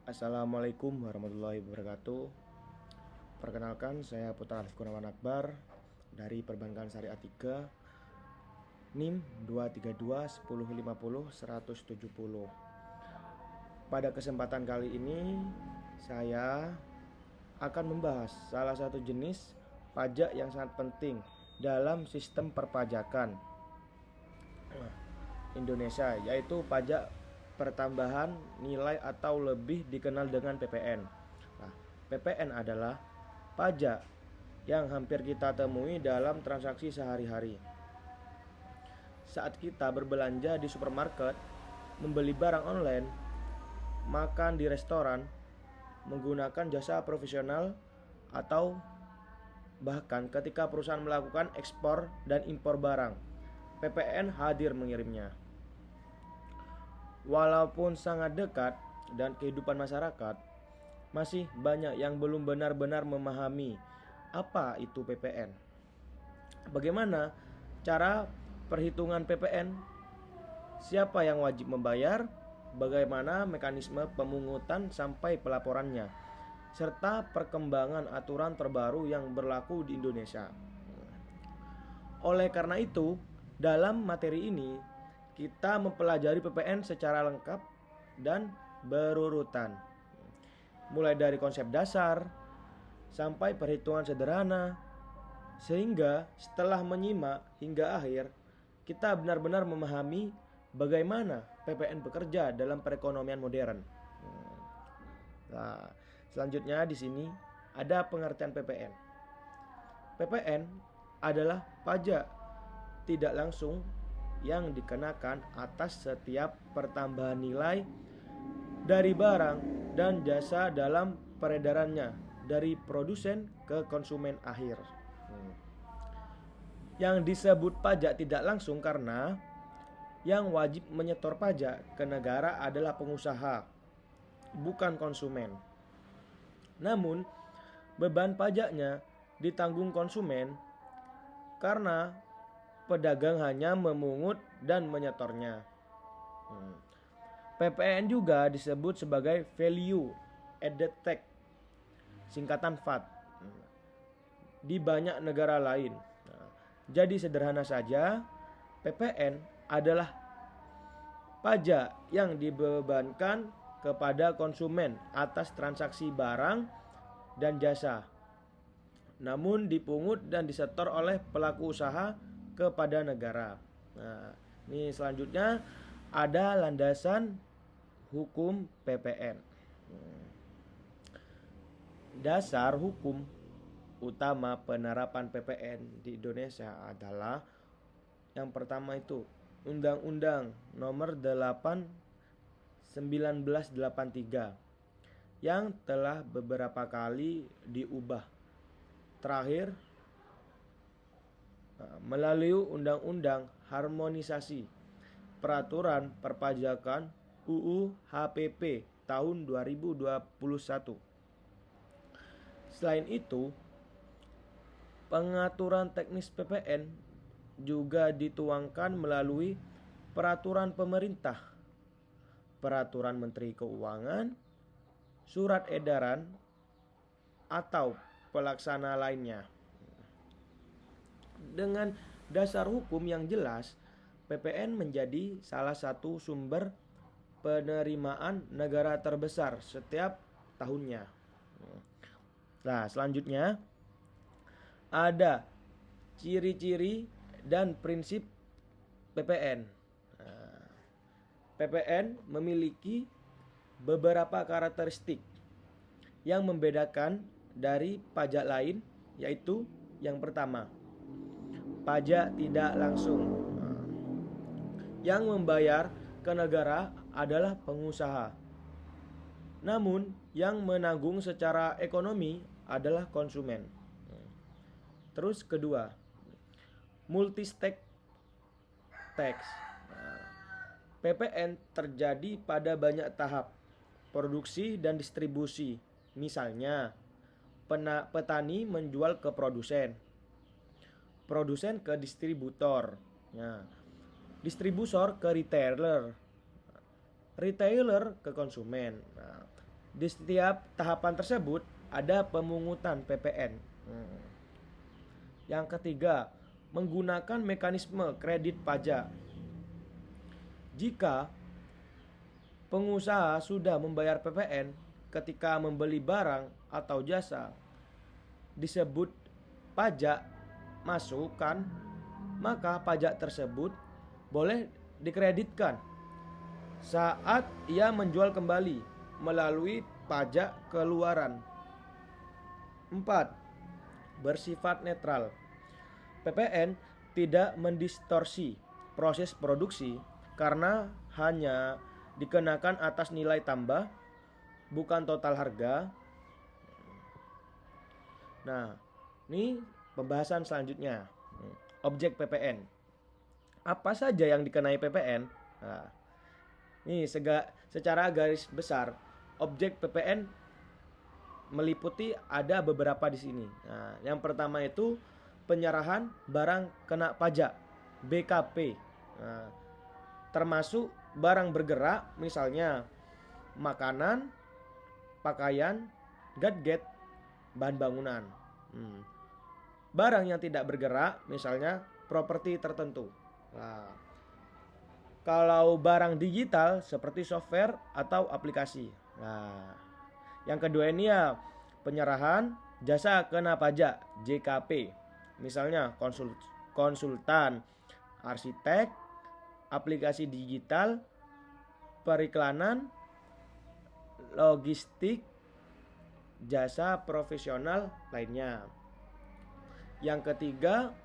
Assalamualaikum warahmatullahi wabarakatuh. Perkenalkan, saya Putra Alif Kurniawan Akbar dari Perbankan Syariah 3, NIM 232 1050 170. Pada kesempatan kali ini saya akan membahas salah satu jenis pajak yang sangat penting dalam sistem perpajakan Indonesia, yaitu pajak pertambahan nilai atau lebih dikenal dengan PPN. Nah, PPN adalah pajak yang hampir kita temui dalam transaksi sehari-hari. Saat kita berbelanja di supermarket, membeli barang online, makan di restoran, menggunakan jasa profesional, atau bahkan ketika perusahaan melakukan ekspor dan impor barang, PPN hadir mengirimnya. Walaupun sangat dekat dan kehidupan masyarakat, masih banyak yang belum benar-benar memahami apa itu PPN. Bagaimana cara perhitungan PPN? Siapa yang wajib membayar? Bagaimana mekanisme pemungutan sampai pelaporannya? Serta perkembangan aturan terbaru yang berlaku di Indonesia. Oleh karena itu, dalam materi ini kita mempelajari PPN secara lengkap dan berurutan, mulai dari konsep dasar sampai perhitungan sederhana, sehingga setelah menyimak hingga akhir kita benar-benar memahami bagaimana PPN bekerja dalam perekonomian modern. Nah, selanjutnya di sini ada pengertian PPN. PPN adalah pajak tidak langsung yang dikenakan atas setiap pertambahan nilai dari barang dan jasa dalam peredarannya dari produsen ke konsumen akhir. Yang disebut pajak tidak langsung karena yang wajib menyetor pajak ke negara adalah pengusaha, bukan konsumen. Namun, beban pajaknya ditanggung konsumen karena pedagang hanya memungut dan menyetornya. PPN juga disebut sebagai Value Added Tax, singkatan VAT, di banyak negara lain. Jadi sederhana saja, PPN adalah pajak yang dibebankan kepada konsumen atas transaksi barang dan jasa, namun dipungut dan disetor oleh pelaku usaha kepada negara. Nah, ini selanjutnya ada landasan hukum PPN. Dasar hukum utama penerapan PPN di Indonesia adalah yang pertama itu Undang-Undang Nomor 8 1983 yang telah beberapa kali diubah. Terakhir melalui Undang-Undang Harmonisasi Peraturan Perpajakan UU HPP tahun 2021. Selain itu, pengaturan teknis PPN juga dituangkan melalui peraturan pemerintah, peraturan Menteri Keuangan, surat edaran, atau pelaksana lainnya. Dengan dasar hukum yang jelas, PPN menjadi salah satu sumber penerimaan negara terbesar setiap tahunnya. Nah, selanjutnya ada ciri-ciri dan prinsip PPN. PPN memiliki beberapa karakteristik yang membedakan dari pajak lain, yaitu yang pertama, pajak tidak langsung. Yang membayar ke negara adalah pengusaha, namun yang menanggung secara ekonomi adalah konsumen. Terus kedua, multi-stake tax. PPN terjadi pada banyak tahap produksi dan distribusi. Misalnya, petani menjual ke produsen, produsen ke distributor, distributor ke retailer, retailer ke konsumen. Nah, Di setiap tahapan tersebut ada pemungutan PPN. Yang ketiga, menggunakan mekanisme kredit pajak. Jika pengusaha sudah membayar PPN ketika membeli barang atau jasa disebut pajak masukan, maka pajak tersebut boleh dikreditkan saat ia menjual kembali melalui pajak keluaran. 4. Bersifat netral. PPN tidak mendistorsi proses produksi karena hanya dikenakan atas nilai tambah, bukan total harga. Nah, ini pembahasan selanjutnya. Objek PPN. Apa saja yang dikenai PPN? Nah, ini secara garis besar, objek PPN meliputi ada beberapa di sini. Nah, yang pertama itu penyerahan barang kena pajak (BKP). Nah, termasuk barang bergerak, misalnya makanan, pakaian, gadget, bahan bangunan. Barang yang tidak bergerak, misalnya properti tertentu. Nah, kalau barang digital seperti software atau aplikasi. Nah, yang kedua ini ya penyerahan jasa kena pajak (JKP). Misalnya konsultan, arsitek, aplikasi digital, periklanan, logistik, jasa profesional lainnya. Yang ketiga,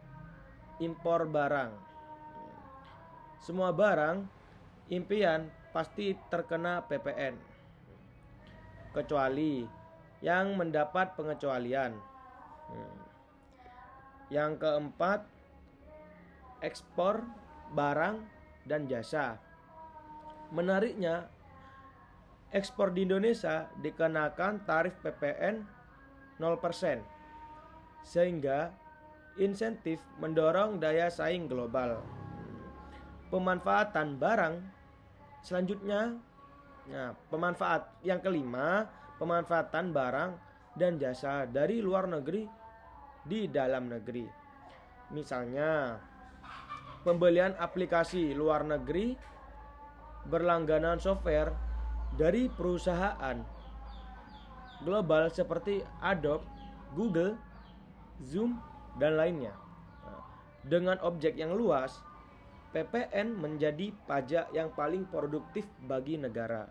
impor barang. Semua barang impian pasti terkena PPN, kecuali yang mendapat pengecualian. Yang keempat, ekspor barang dan jasa. Menariknya, ekspor di Indonesia dikenakan tarif PPN 0%, sehingga insentif mendorong daya saing global. Pemanfaatan barang selanjutnya, yang kelima, pemanfaatan barang dan jasa dari luar negeri di dalam negeri. Misalnya, pembelian aplikasi luar negeri, berlangganan software dari perusahaan global seperti Adobe, Google, Zoom, dan lainnya. Dengan objek yang luas, PPN menjadi pajak yang paling produktif bagi negara.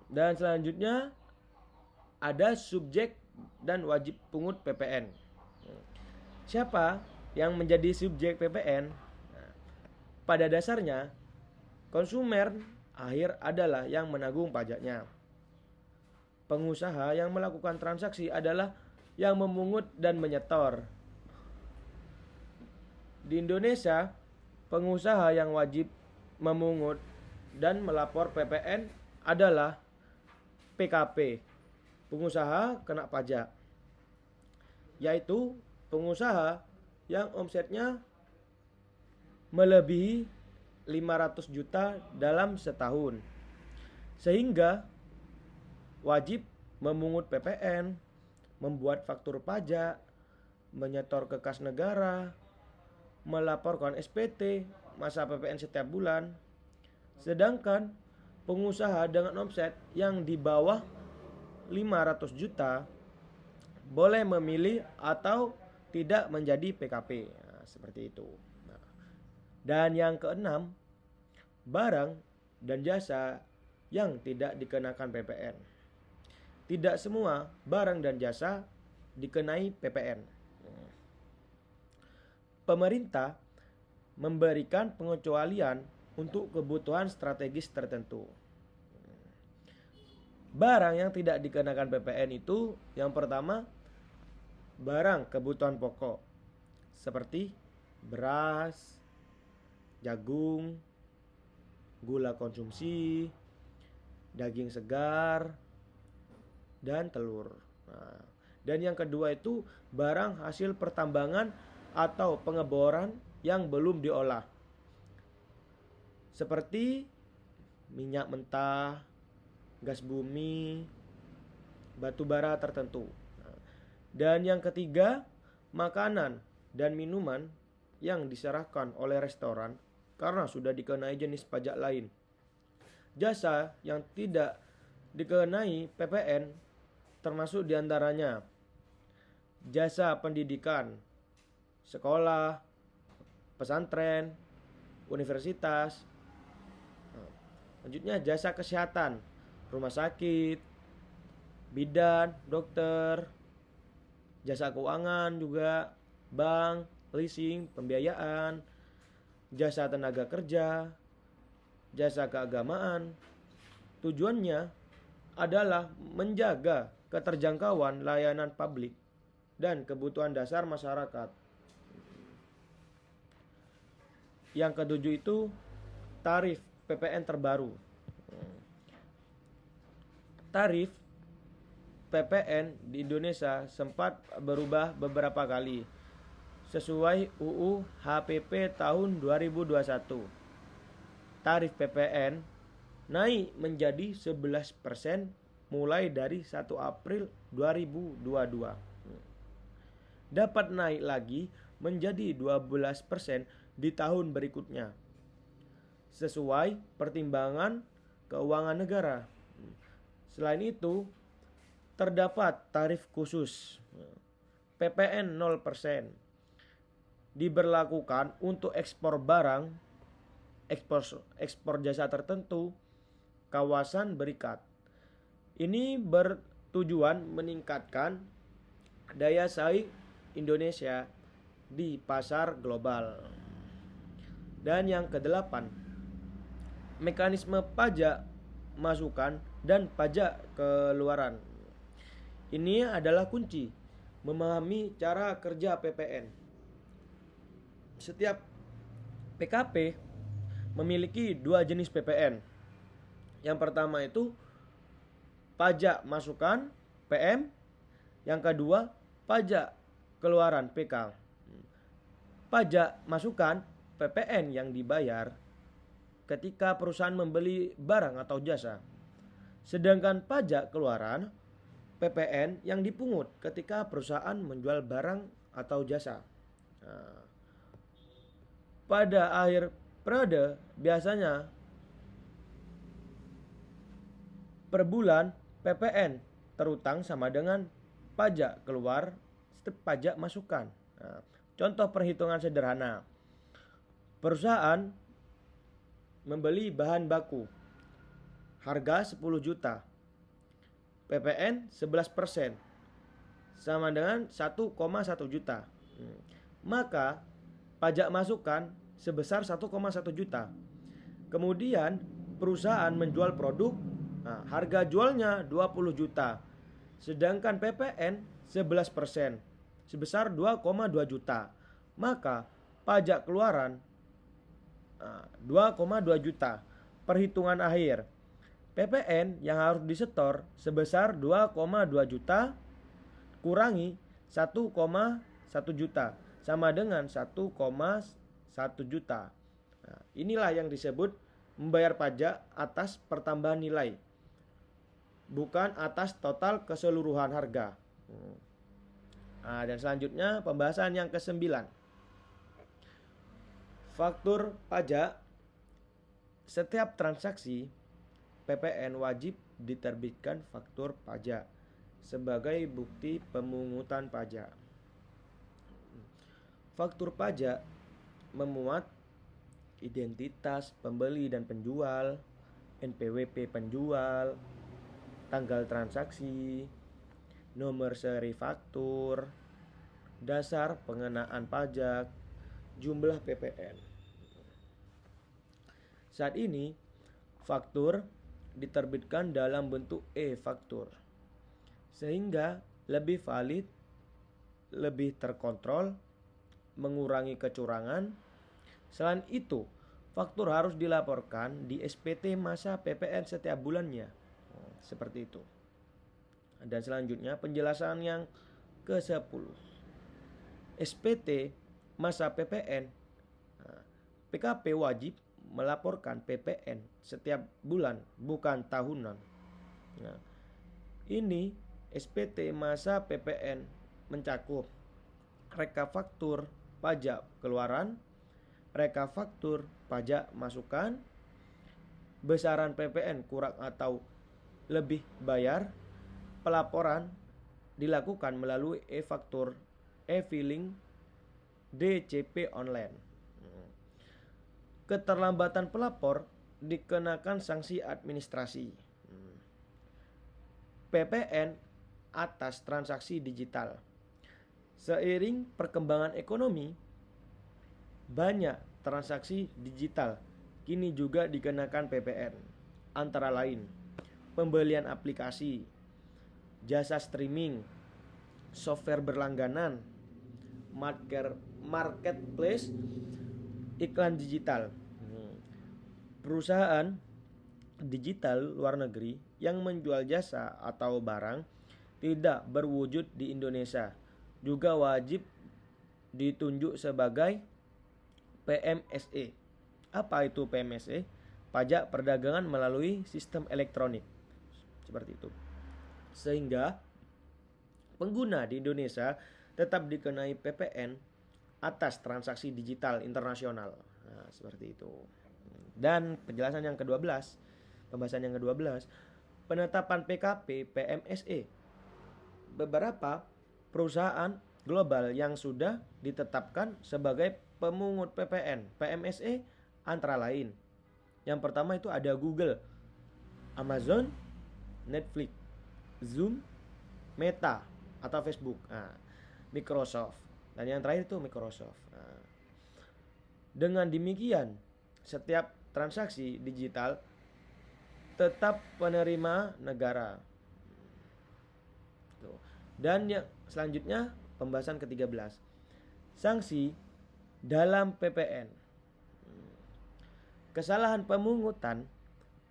Dan selanjutnya ada subjek dan wajib pungut PPN. Siapa yang menjadi subjek PPN? Pada dasarnya, konsumen akhir adalah yang menanggung pajaknya. Pengusaha yang melakukan transaksi adalah yang memungut dan menyetor. Di Indonesia, pengusaha yang wajib memungut dan melapor PPN adalah PKP, pengusaha kena pajak, yaitu pengusaha yang omsetnya melebihi 500 juta dalam setahun, sehingga wajib memungut PPN, membuat faktur pajak, menyetor ke kas negara, melaporkan SPT, masa PPN setiap bulan. Sedangkan pengusaha dengan omset yang di bawah 500 juta boleh memilih atau tidak menjadi PKP. Nah, seperti itu. Dan yang keenam, barang dan jasa yang tidak dikenakan PPN. Tidak semua barang dan jasa dikenai PPN. Pemerintah memberikan pengecualian untuk kebutuhan strategis tertentu. Barang yang tidak dikenakan PPN itu yang pertama, barang kebutuhan pokok seperti beras, jagung, gula konsumsi, daging segar, dan telur. Dan yang kedua itu barang hasil pertambangan atau pengeboran yang belum diolah, seperti minyak mentah, gas bumi, batu bara tertentu. Dan yang ketiga, makanan dan minuman yang diserahkan oleh restoran karena sudah dikenai jenis pajak lain. Jasa yang tidak dikenai PPN termasuk diantaranya jasa pendidikan, sekolah, pesantren, universitas. Selanjutnya jasa kesehatan, rumah sakit, bidan, dokter, jasa keuangan juga, bank, leasing, pembiayaan, jasa tenaga kerja, jasa keagamaan. Tujuannya adalah menjaga keterjangkauan layanan publik dan kebutuhan dasar masyarakat. Yang ketujuh itu tarif PPN terbaru. Tarif PPN di Indonesia sempat berubah beberapa kali sesuai UU HPP tahun 2021. Tarif PPN naik menjadi 11% mulai dari 1 April 2022. Dapat naik lagi menjadi 12% di tahun berikutnya sesuai pertimbangan keuangan negara. Selain itu, terdapat tarif khusus PPN 0% diberlakukan untuk ekspor barang, ekspor jasa tertentu, kawasan berikat. Ini bertujuan meningkatkan daya saing Indonesia di pasar global. Dan yang kedelapan, mekanisme pajak masukan dan pajak keluaran. Ini adalah kunci memahami cara kerja PPN. Setiap PKP memiliki 2 jenis PPN. Yang pertama itu pajak masukan PM, yang kedua pajak keluaran PK. Pajak masukan PPN yang dibayar ketika perusahaan membeli barang atau jasa. Sedangkan pajak keluaran PPN yang dipungut ketika perusahaan menjual barang atau jasa. Pada akhir periode biasanya per bulan PPN terutang sama dengan pajak keluar pajak masukan. Contoh perhitungan sederhana. Perusahaan membeli bahan baku harga 10 juta. PPN 11% sama dengan 1,1 juta. Maka pajak masukan sebesar 1,1 juta. Kemudian perusahaan menjual produk, harga jualnya 20 juta. Sedangkan PPN 11% sebesar 2,2 juta. Maka pajak keluaran 2,2 juta. Perhitungan akhir, PPN yang harus disetor sebesar 2,2 juta kurangi 1,1 juta sama dengan 1,1 juta. Inilah yang disebut membayar pajak atas pertambahan nilai, bukan atas total keseluruhan harga. Dan selanjutnya pembahasan yang ke-9. Faktur pajak. Setiap transaksi PPN wajib diterbitkan faktur pajak sebagai bukti pemungutan pajak. Faktur pajak memuat identitas pembeli dan penjual, NPWP penjual, tanggal transaksi, nomor seri faktur, dasar pengenaan pajak, jumlah PPN. Saat ini, faktur diterbitkan dalam bentuk e-faktur, sehingga lebih valid, lebih terkontrol, mengurangi kecurangan. Selain itu, faktur harus dilaporkan di SPT masa PPN setiap bulannya. Seperti itu. Dan selanjutnya penjelasan yang ke-10. SPT masa PPN. PKP wajib melaporkan PPN setiap bulan, bukan tahunan. Nah, ini SPT masa PPN mencakup rekafaktur pajak keluaran, rekafaktur pajak masukan, besaran PPN kurang atau lebih bayar, pelaporan dilakukan melalui e-faktur, e-filing, DCP online. Keterlambatan pelapor dikenakan sanksi administrasi. PPN atas transaksi digital. Seiring perkembangan ekonomi, banyak transaksi digital kini juga dikenakan PPN. Antara lain, pembelian aplikasi, jasa streaming, software berlangganan, marketplace, iklan digital. Perusahaan digital luar negeri yang menjual jasa atau barang tidak berwujud di Indonesia juga wajib ditunjuk sebagai PMSE. Apa itu PMSE? Pajak perdagangan melalui sistem elektronik. Seperti itu. Sehingga pengguna di Indonesia tetap dikenai PPN atas transaksi digital internasional. Nah, seperti itu. Dan penjelasan yang ke-12, pembahasan yang ke-12, penetapan PKP PMSE. Beberapa perusahaan global yang sudah ditetapkan sebagai pemungut PPN PMSE antara lain. Yang pertama itu ada Google, Amazon, Netflix, Zoom, Meta atau Facebook, Microsoft, dan yang terakhir itu Microsoft. Dengan demikian, setiap transaksi digital tetap penerima negara. Dan yang selanjutnya pembahasan ke-13, sanksi dalam PPN. Kesalahan pemungutan,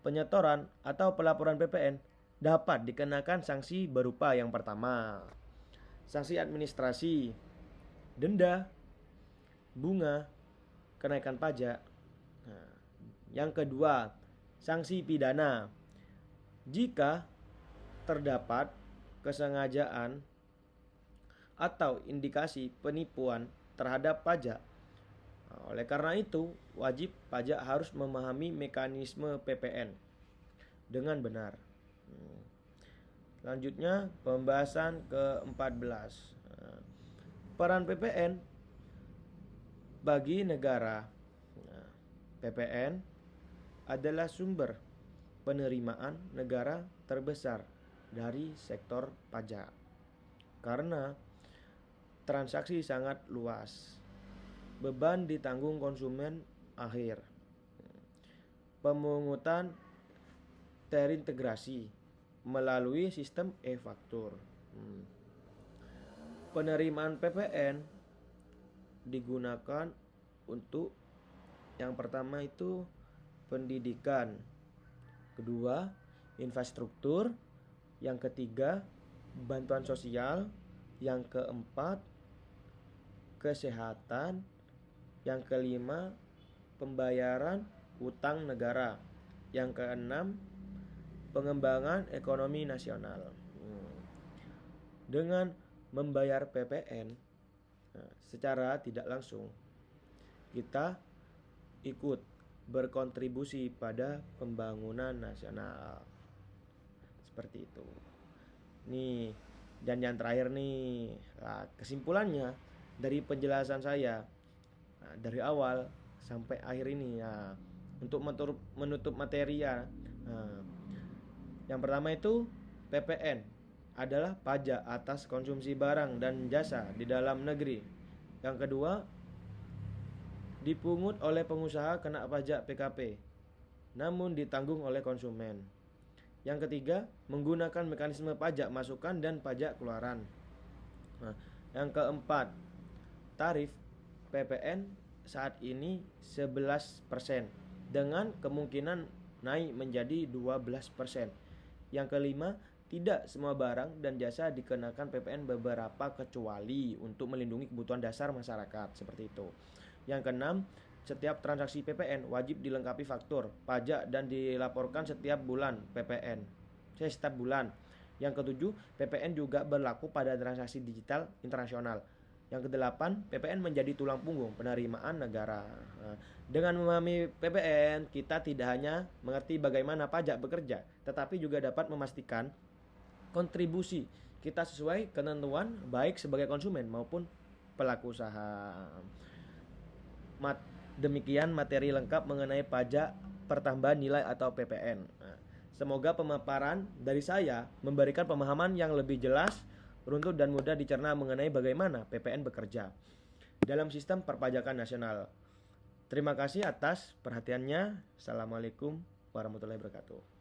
penyetoran atau pelaporan PPN dapat dikenakan sanksi berupa yang pertama, sanksi administrasi, denda, bunga, kenaikan pajak. Yang kedua, sanksi pidana. Jika terdapat kesengajaan atau indikasi penipuan terhadap pajak. Oleh karena itu, wajib pajak harus memahami mekanisme PPN dengan benar. Selanjutnya, pembahasan ke-14. Peran PPN bagi negara. PPN adalah sumber penerimaan negara terbesar dari sektor pajak karena transaksi sangat luas. Beban ditanggung konsumen akhir. Pemungutan terintegrasi melalui sistem e-faktur. Penerimaan PPN digunakan untuk yang pertama itu pendidikan, kedua infrastruktur, yang ketiga bantuan sosial, yang keempat kesehatan, yang kelima pembayaran utang negara, yang keenam pengembangan ekonomi nasional. Dengan membayar PPN secara tidak langsung, kita ikut berkontribusi pada pembangunan nasional. Seperti itu. Nih, dan yang terakhir nih, kesimpulannya dari penjelasan saya dari awal sampai akhir ini ya, untuk menutup materi ya. Yang pertama itu PPN adalah pajak atas konsumsi barang dan jasa di dalam negeri. Yang kedua, dipungut oleh pengusaha kena pajak PKP, namun ditanggung oleh konsumen. Yang ketiga, menggunakan mekanisme pajak masukan dan pajak keluaran. Yang keempat, tarif PPN saat ini 11% dengan kemungkinan naik menjadi 12%. Yang kelima, tidak semua barang dan jasa dikenakan PPN, beberapa kecuali untuk melindungi kebutuhan dasar masyarakat, seperti itu. Yang keenam, setiap transaksi PPN wajib dilengkapi faktur pajak dan dilaporkan setiap bulan PPN. Setiap bulan. Yang ketujuh, PPN juga berlaku pada transaksi digital internasional. Yang kedelapan, PPN menjadi tulang punggung penerimaan negara. Nah, dengan memahami PPN, kita tidak hanya mengerti bagaimana pajak bekerja, tetapi juga dapat memastikan kontribusi kita sesuai ketentuan baik sebagai konsumen maupun pelaku usaha. Demikian materi lengkap mengenai pajak pertambahan nilai atau PPN. Nah, semoga pemaparan dari saya memberikan pemahaman yang lebih jelas, runtut dan mudah dicerna mengenai bagaimana PPN bekerja dalam sistem perpajakan nasional. Terima kasih atas perhatiannya. Assalamualaikum warahmatullahi wabarakatuh.